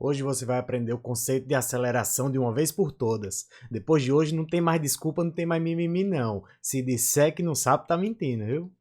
Hoje você vai aprender o conceito de aceleração de uma vez por todas. Depois de hoje não tem mais desculpa, não tem mais mimimi não. Se disser que não sabe, tá mentindo, viu?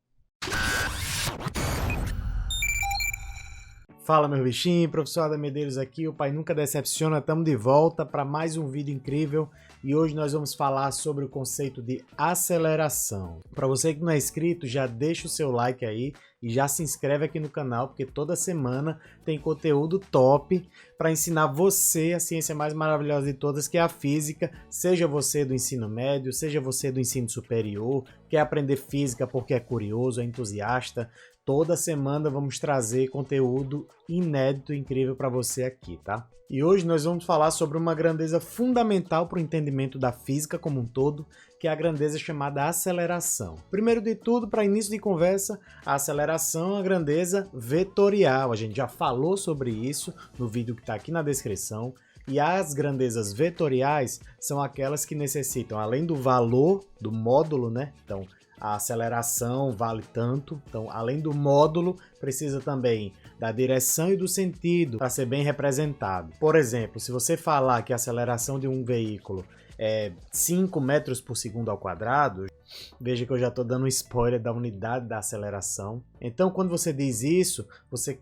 Fala meu bichinho, professor Adam Medeiros aqui, o Pai Nunca Decepciona, estamos de volta para mais um vídeo incrível e hoje nós vamos falar sobre o conceito de aceleração. Para você que não é inscrito, já deixa o seu like aí e já se inscreve aqui no canal, porque toda semana tem conteúdo top para ensinar você a ciência mais maravilhosa de todas, que é a física, seja você do ensino médio, seja você do ensino superior, quer aprender física porque é curioso, é entusiasta. Toda semana vamos trazer conteúdo inédito e incrível para você aqui, tá? E hoje nós vamos falar sobre uma grandeza fundamental para o entendimento da física como um todo, que é a grandeza chamada aceleração. Primeiro de tudo, para início de conversa, a aceleração é uma grandeza vetorial. A gente já falou sobre isso no vídeo que está aqui na descrição. E as grandezas vetoriais são aquelas que necessitam, além do valor do módulo, né? Então, a aceleração vale tanto, então além do módulo, precisa também da direção e do sentido para ser bem representado. Por exemplo, se você falar que a aceleração de um veículo é 5 metros por segundo ao quadrado, veja que eu já estou dando um spoiler da unidade da aceleração. Então quando você diz isso, você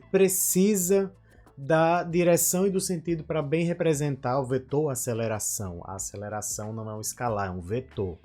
precisa da direção e do sentido para bem representar o vetor aceleração. A aceleração não é um escalar, é um vetor.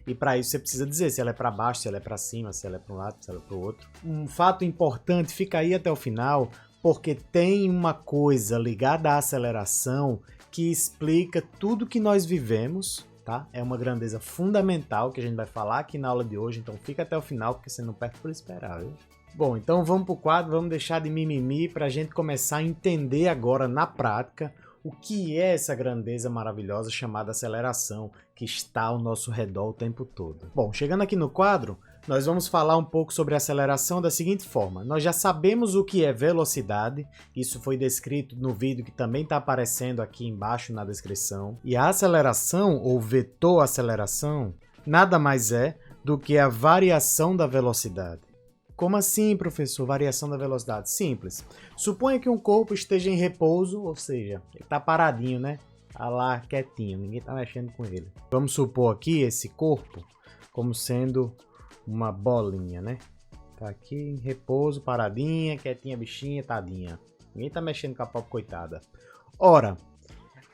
E para isso você precisa dizer se ela é para baixo, se ela é para cima, se ela é para um lado, se ela é para o outro. Um fato importante, fica aí até o final, porque tem uma coisa ligada à aceleração que explica tudo que nós vivemos, tá? É uma grandeza fundamental que a gente vai falar aqui na aula de hoje, então fica até o final, porque você não perde por esperar, viu? Bom, então vamos para o quadro, vamos deixar de mimimi para a gente começar a entender agora na prática o que é essa grandeza maravilhosa chamada aceleração que está ao nosso redor o tempo todo. Bom, chegando aqui no quadro, nós vamos falar um pouco sobre a aceleração da seguinte forma. Nós já sabemos o que é velocidade, isso foi descrito no vídeo que também está aparecendo aqui embaixo na descrição. E a aceleração, ou vetor aceleração, nada mais é do que a variação da velocidade. Como assim, professor? Variação da velocidade? Simples. Suponha que um corpo esteja em repouso, ou seja, ele está paradinho, né? Está lá quietinho, ninguém está mexendo com ele. Vamos supor aqui esse corpo como sendo uma bolinha, né? Está aqui em repouso, paradinha, quietinha, bichinha, tadinha. Ninguém está mexendo com a pobre coitada. Ora,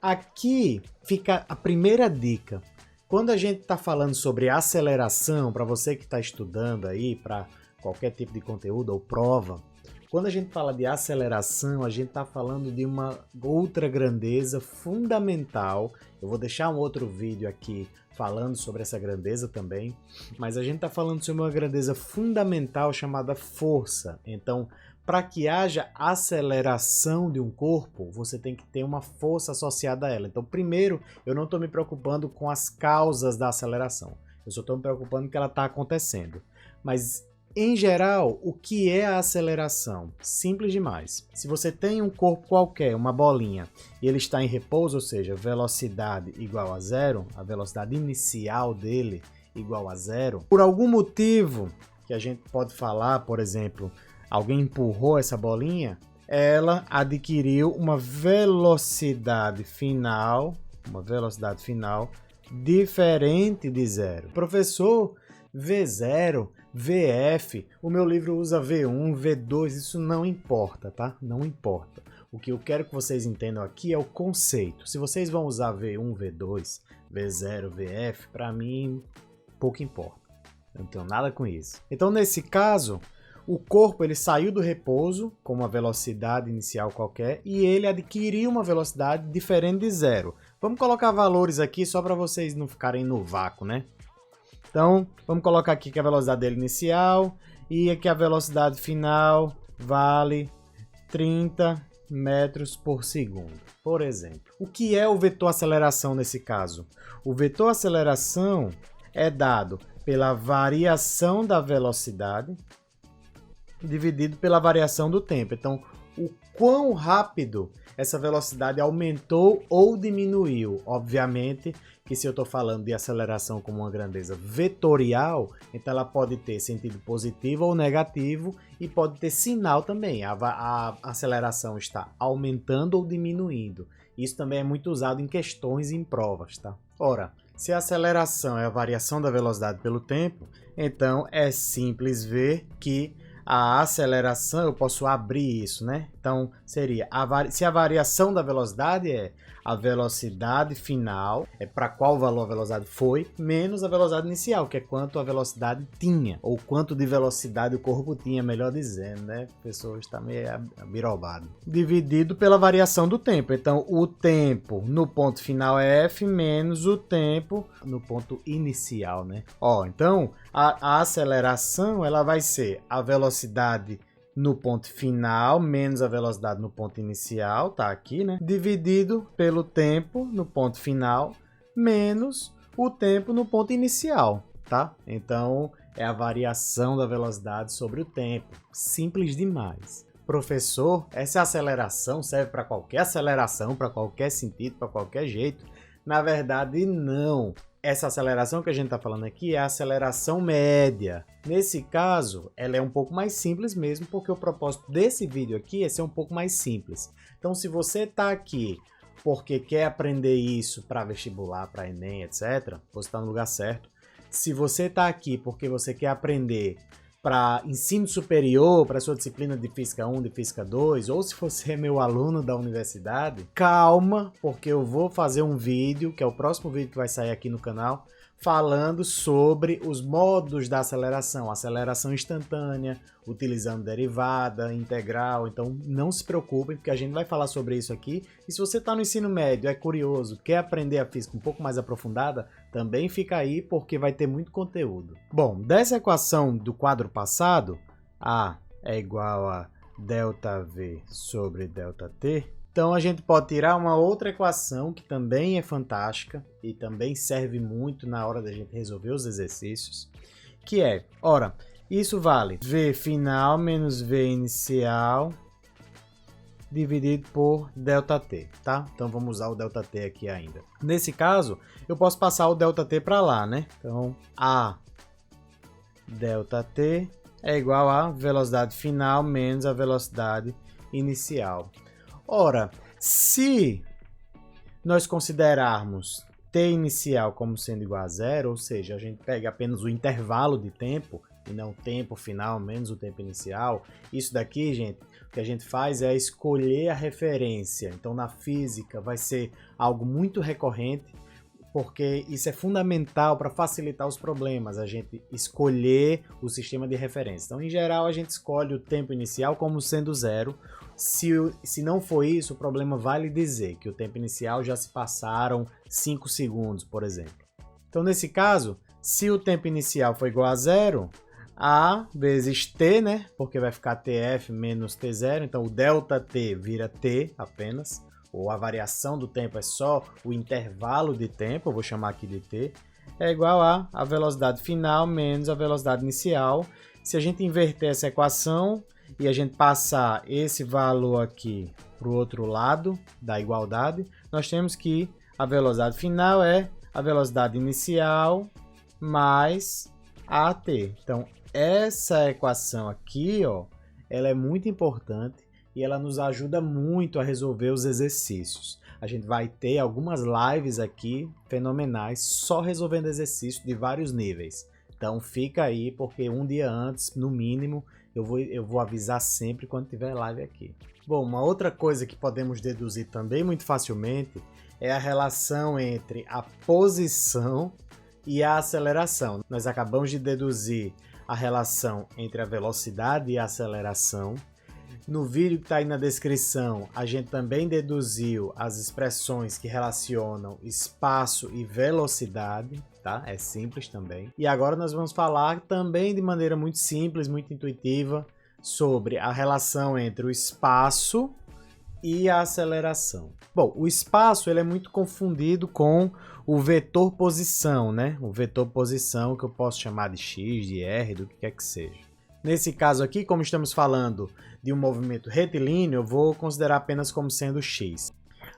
aqui fica a primeira dica. Quando a gente está falando sobre aceleração, para você que está estudando aí, para qualquer tipo de conteúdo ou prova, quando a gente fala de aceleração, a gente está falando de uma outra grandeza fundamental. Eu vou deixar um outro vídeo aqui falando sobre essa grandeza também, mas a gente está falando sobre uma grandeza fundamental chamada força. Então, para que haja aceleração de um corpo, você tem que ter uma força associada a ela. Então, primeiro, eu não estou me preocupando com as causas da aceleração, eu só estou me preocupando que ela está acontecendo. Mas em geral, o que é a aceleração? Simples demais. Se você tem um corpo qualquer, uma bolinha, e ele está em repouso, ou seja, velocidade igual a zero, a velocidade inicial dele igual a zero, por algum motivo que a gente pode falar, por exemplo, alguém empurrou essa bolinha, ela adquiriu uma velocidade final diferente de zero. Professor, V0, VF, o meu livro usa V1, V2, isso não importa, tá? Não importa. O que eu quero que vocês entendam aqui é o conceito. Se vocês vão usar V1, V2, V0, VF, para mim pouco importa. Eu não tenho nada com isso. Então, nesse caso, o corpo ele saiu do repouso com uma velocidade inicial qualquer e ele adquiriu uma velocidade diferente de zero. Vamos colocar valores aqui só para vocês não ficarem no vácuo, né? Então, vamos colocar aqui que a velocidade dele inicial e aqui a velocidade final vale 30 metros por segundo, por exemplo. O que é o vetor aceleração nesse caso? O vetor aceleração é dado pela variação da velocidade dividido pela variação do tempo. Então, o quão rápido essa velocidade aumentou ou diminuiu. Obviamente que se eu estou falando de aceleração como uma grandeza vetorial, então ela pode ter sentido positivo ou negativo e pode ter sinal também. A aceleração está aumentando ou diminuindo. Isso também é muito usado em questões e em provas, tá? Ora, se a aceleração é a variação da velocidade pelo tempo, então é simples ver que a aceleração, eu posso abrir isso, né? Então, seria, se a variação da velocidade é a velocidade final, é para qual valor a velocidade foi, menos a velocidade inicial, que é quanto a velocidade tinha, ou quanto de velocidade o corpo tinha, melhor dizendo, né? A pessoa está meio abirobado. Dividido pela variação do tempo. Então, o tempo no ponto final é f menos o tempo no ponto inicial, né? Então, a aceleração, ela vai ser a velocidade no ponto final, menos a velocidade no ponto inicial, tá aqui, né? Dividido pelo tempo no ponto final, menos o tempo no ponto inicial, tá? Então, é a variação da velocidade sobre o tempo. Simples demais. Professor, essa aceleração serve para qualquer aceleração, para qualquer sentido, para qualquer jeito? Na verdade, não. Essa aceleração que a gente está falando aqui é a aceleração média. Nesse caso, ela é um pouco mais simples mesmo, porque o propósito desse vídeo aqui é ser um pouco mais simples. Então, se você está aqui porque quer aprender isso para vestibular, para Enem, etc., você está no lugar certo. Se você está aqui porque você quer aprender para ensino superior, para sua disciplina de Física 1, de Física 2, ou se você é meu aluno da universidade, calma, porque eu vou fazer um vídeo, que é o próximo vídeo que vai sair aqui no canal, falando sobre os modos da aceleração, aceleração instantânea, utilizando derivada, integral. Então não se preocupem, porque a gente vai falar sobre isso aqui. E se você está no ensino médio, é curioso, quer aprender a física um pouco mais aprofundada, também fica aí, porque vai ter muito conteúdo. Bom, dessa equação do quadro passado, A é igual a ΔV sobre ΔT, então a gente pode tirar uma outra equação que também é fantástica e também serve muito na hora da gente resolver os exercícios, que é, ora, isso vale V final menos V inicial dividido por ΔT, tá? Então vamos usar o ΔT aqui ainda. Nesse caso, eu posso passar o ΔT para lá, né? Então, A ΔT é igual a velocidade final menos a velocidade inicial. Ora, se nós considerarmos t inicial como sendo igual a zero, ou seja, a gente pega apenas o intervalo de tempo e não o tempo final menos o tempo inicial, isso daqui, gente, o que a gente faz é escolher a referência. Então, na física vai ser algo muito recorrente, porque isso é fundamental para facilitar os problemas, a gente escolher o sistema de referência. Então, em geral, a gente escolhe o tempo inicial como sendo zero. Se não for isso, o problema vai lhe dizer que o tempo inicial já se passaram 5 segundos, por exemplo. Então, nesse caso, se o tempo inicial for igual a zero, A vezes T, né? Porque vai ficar TF menos T0, então o ΔT vira T apenas, ou a variação do tempo é só o intervalo de tempo, eu vou chamar aqui de T, é igual a velocidade final menos a velocidade inicial. Se a gente inverter essa equação e a gente passar esse valor aqui para o outro lado da igualdade, nós temos que a velocidade final é a velocidade inicial mais AT. Então, essa equação aqui, ó, ela é muito importante e ela nos ajuda muito a resolver os exercícios. A gente vai ter algumas lives aqui fenomenais só resolvendo exercícios de vários níveis. Então fica aí, porque um dia antes, no mínimo, eu vou avisar sempre quando tiver live aqui. Bom, uma outra coisa que podemos deduzir também muito facilmente é a relação entre a posição e a aceleração. Nós acabamos de deduzir a relação entre a velocidade e a aceleração. No vídeo que está aí na descrição, a gente também deduziu as expressões que relacionam espaço e velocidade, tá? É simples também. E agora nós vamos falar também de maneira muito simples, muito intuitiva, sobre a relação entre o espaço e a aceleração. Bom, o espaço ele é muito confundido com o vetor posição, né? O vetor posição que eu posso chamar de x, de r, do que quer que seja. Nesse caso aqui, como estamos falando de um movimento retilíneo, eu vou considerar apenas como sendo x.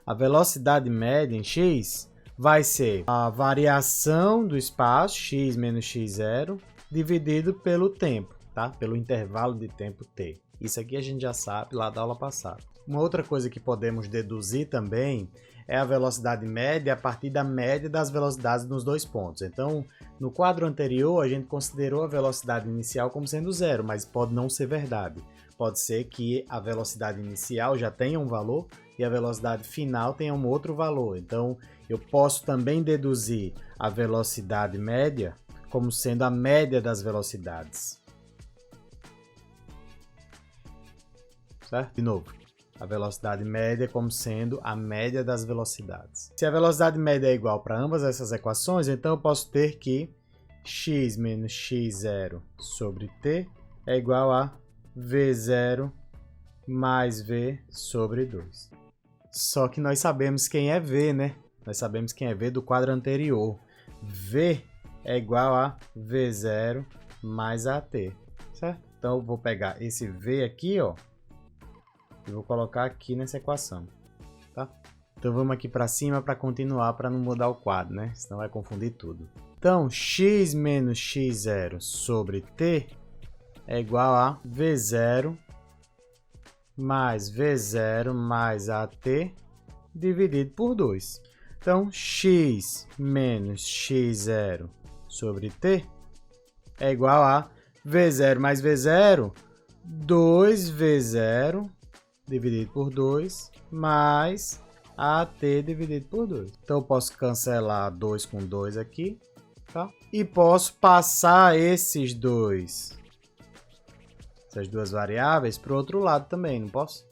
A velocidade média em x vai ser a variação do espaço, x menos x0, dividido pelo tempo, tá? Pelo intervalo de tempo t. Isso aqui a gente já sabe lá da aula passada. Uma outra coisa que podemos deduzir também é a velocidade média a partir da média das velocidades nos dois pontos. Então, no quadro anterior, a gente considerou a velocidade inicial como sendo zero, mas pode não ser verdade. Pode ser que a velocidade inicial já tenha um valor e a velocidade final tenha um outro valor. Então, eu posso também deduzir a velocidade média como sendo a média das velocidades. Certo? De novo, a velocidade média como sendo a média das velocidades. Se a velocidade média é igual para ambas essas equações, então eu posso ter que x menos x0 sobre t é igual a v0 mais v sobre 2. Só que nós sabemos quem é v, né? Nós sabemos quem é v do quadro anterior. V é igual a v0 mais at, certo? Então eu vou pegar esse v aqui, ó, e vou colocar aqui nessa equação, tá? Então vamos aqui para cima para continuar, para não mudar o quadro, né? Senão vai confundir tudo. Então, x menos x0 sobre t é igual a v0 mais v0 mais at dividido por 2. Então, x menos x0 sobre t é igual a v0 mais v0, 2v0 dividido por 2, mais AT dividido por 2. Então, eu posso cancelar 2 com 2 aqui, tá? E posso passar essas duas variáveis para o outro lado também, não posso?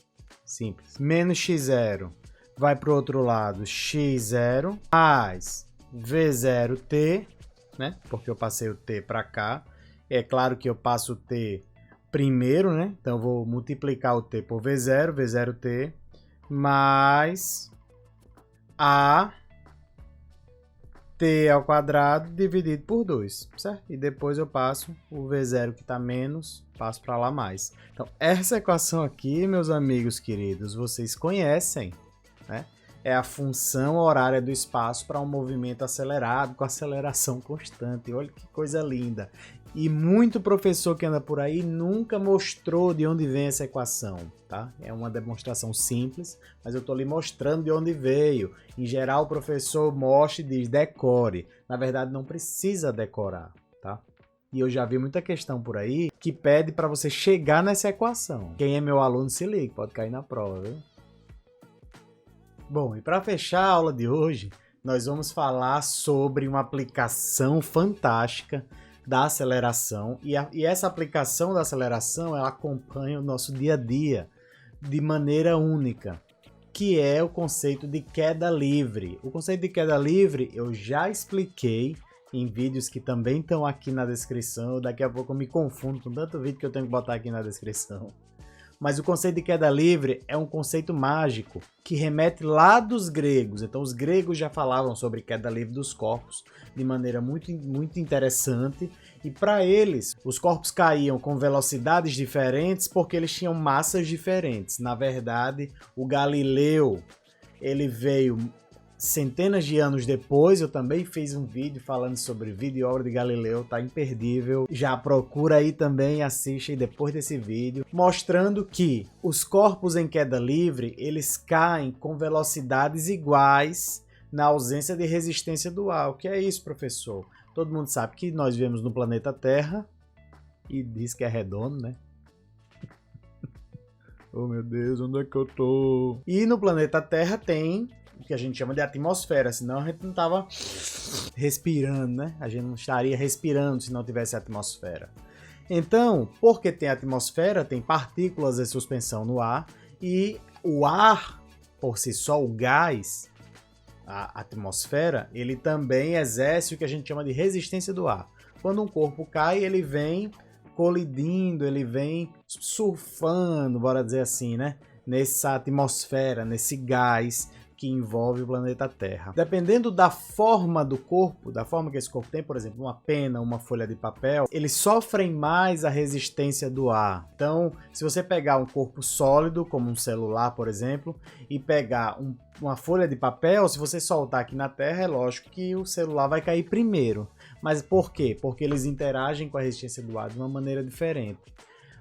Simples. Menos x0 vai para o outro lado, x0, mais v0t, né? Porque eu passei o t para cá. É claro que eu passo o t primeiro, né? Então, eu vou multiplicar o t por v0, v0t, mais a t ao quadrado dividido por 2, certo? E depois eu passo o v0 que está menos, passo para lá mais. Então, essa equação aqui, meus amigos queridos, vocês conhecem, né? É a função horária do espaço para um movimento acelerado com aceleração constante. Olha que coisa linda. E muito professor que anda por aí nunca mostrou de onde vem essa equação, tá? É uma demonstração simples, mas eu estou lhe mostrando de onde veio. Em geral, o professor mostra e diz decore. Na verdade, não precisa decorar, tá? E eu já vi muita questão por aí que pede para você chegar nessa equação. Quem é meu aluno se liga, pode cair na prova, viu? Bom, e para fechar a aula de hoje, nós vamos falar sobre uma aplicação fantástica da aceleração, e essa aplicação da aceleração ela acompanha o nosso dia a dia de maneira única, que é o conceito de queda livre. O conceito de queda livre eu já expliquei em vídeos que também estão aqui na descrição. Daqui a pouco eu me confundo com tanto vídeo que eu tenho que botar aqui na descrição. Mas o conceito de queda livre é um conceito mágico que remete lá dos gregos. Então os gregos já falavam sobre queda livre dos corpos de maneira muito interessante. E para eles, os corpos caíam com velocidades diferentes porque eles tinham massas diferentes. Na verdade, o Galileu ele veio centenas de anos depois. Eu também fiz um vídeo falando sobre vida e obra de Galileu, tá imperdível. Já procura aí também, assiste depois desse vídeo, mostrando que os corpos em queda livre, eles caem com velocidades iguais na ausência de resistência dual. O que é isso, professor? Todo mundo sabe que nós vivemos no planeta Terra e diz que é redondo, né? Oh meu Deus, onde é que eu tô? E no planeta Terra tem o que a gente chama de atmosfera, senão a gente não estava respirando, né? A gente não estaria respirando se não tivesse atmosfera. Então, porque tem atmosfera, tem partículas de suspensão no ar, e o ar, por si só, o gás, a atmosfera, ele também exerce o que a gente chama de resistência do ar. Quando um corpo cai, ele vem colidindo, ele vem surfando, bora dizer assim, né? nessa atmosfera, nesse gás que envolve o planeta Terra. Dependendo da forma do corpo, da forma que esse corpo tem, por exemplo, uma pena, uma folha de papel, eles sofrem mais a resistência do ar. Então, se você pegar um corpo sólido, como um celular, por exemplo, e pegar uma folha de papel, se você soltar aqui na Terra, é lógico que o celular vai cair primeiro. Mas por quê? Porque eles interagem com a resistência do ar de uma maneira diferente.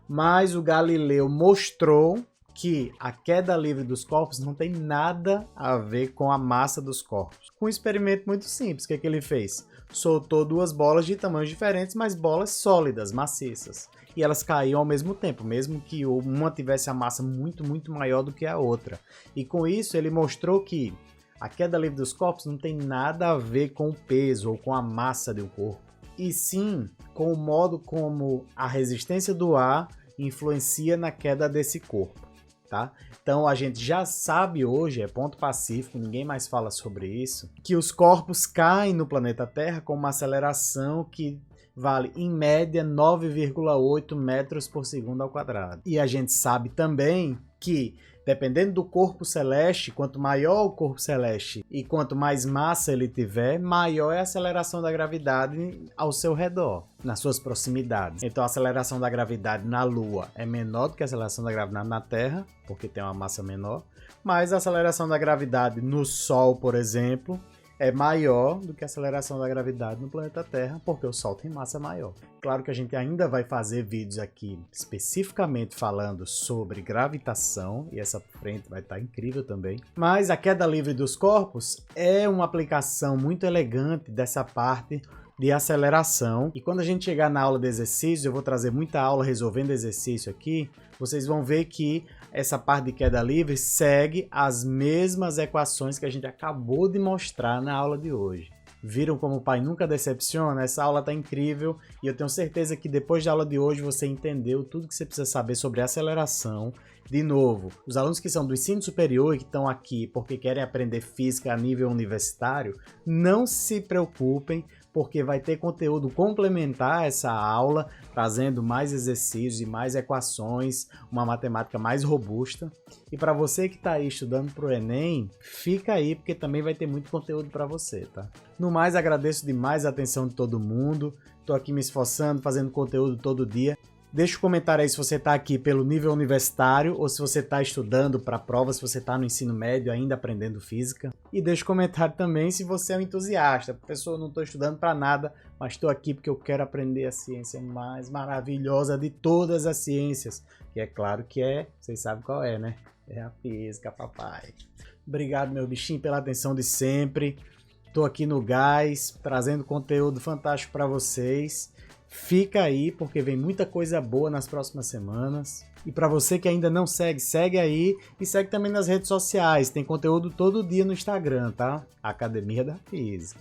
Mas o Galileu mostrou que a queda livre dos corpos não tem nada a ver com a massa dos corpos. Com um experimento muito simples, o que ele fez? Soltou duas bolas de tamanhos diferentes, mas bolas sólidas, maciças. E elas caíam ao mesmo tempo, mesmo que uma tivesse a massa muito, muito maior do que a outra. E com isso ele mostrou que a queda livre dos corpos não tem nada a ver com o peso ou com a massa do corpo, e sim com o modo como a resistência do ar influencia na queda desse corpo. Tá? Então a gente já sabe hoje, é ponto pacífico, ninguém mais fala sobre isso, que os corpos caem no planeta Terra com uma aceleração que vale em média 9,8 metros por segundo ao quadrado. E a gente sabe também que, dependendo do corpo celeste, quanto maior o corpo celeste e quanto mais massa ele tiver, maior é a aceleração da gravidade ao seu redor, nas suas proximidades. Então a aceleração da gravidade na Lua é menor do que a aceleração da gravidade na Terra, porque tem uma massa menor, mas a aceleração da gravidade no Sol, por exemplo, é maior do que a aceleração da gravidade no planeta Terra, porque o Sol tem massa maior. Claro que a gente ainda vai fazer vídeos aqui especificamente falando sobre gravitação, e essa frente vai estar incrível também. Mas a queda livre dos corpos é uma aplicação muito elegante dessa parte de aceleração. E quando a gente chegar na aula de exercício, eu vou trazer muita aula resolvendo exercício aqui, vocês vão ver que essa parte de queda livre segue as mesmas equações que a gente acabou de mostrar na aula de hoje. Viram como o pai nunca decepciona? Essa aula está incrível e eu tenho certeza que depois da aula de hoje você entendeu tudo que você precisa saber sobre aceleração. De novo, os alunos que são do ensino superior e que estão aqui porque querem aprender física a nível universitário, não se preocupem, porque vai ter conteúdo complementar a essa aula, trazendo mais exercícios e mais equações, uma matemática mais robusta. E para você que está aí estudando para o Enem, fica aí, porque também vai ter muito conteúdo para você, tá? No mais, agradeço demais a atenção de todo mundo. Estou aqui me esforçando, fazendo conteúdo todo dia. Deixa um comentário aí se você está aqui pelo nível universitário ou se você está estudando para a prova, se você está no ensino médio ainda aprendendo física. E deixa um comentário também se você é um entusiasta. Professor, eu não estou estudando para nada, mas estou aqui porque eu quero aprender a ciência mais maravilhosa de todas as ciências. Que é claro que vocês sabem qual é, né? É a física, papai. Obrigado, meu bichinho, pela atenção de sempre. Estou aqui no Gás, trazendo conteúdo fantástico para vocês. Fica aí, porque vem muita coisa boa nas próximas semanas. E para você que ainda não segue, segue aí e segue também nas redes sociais. Tem conteúdo todo dia no Instagram, tá? Academia da Física.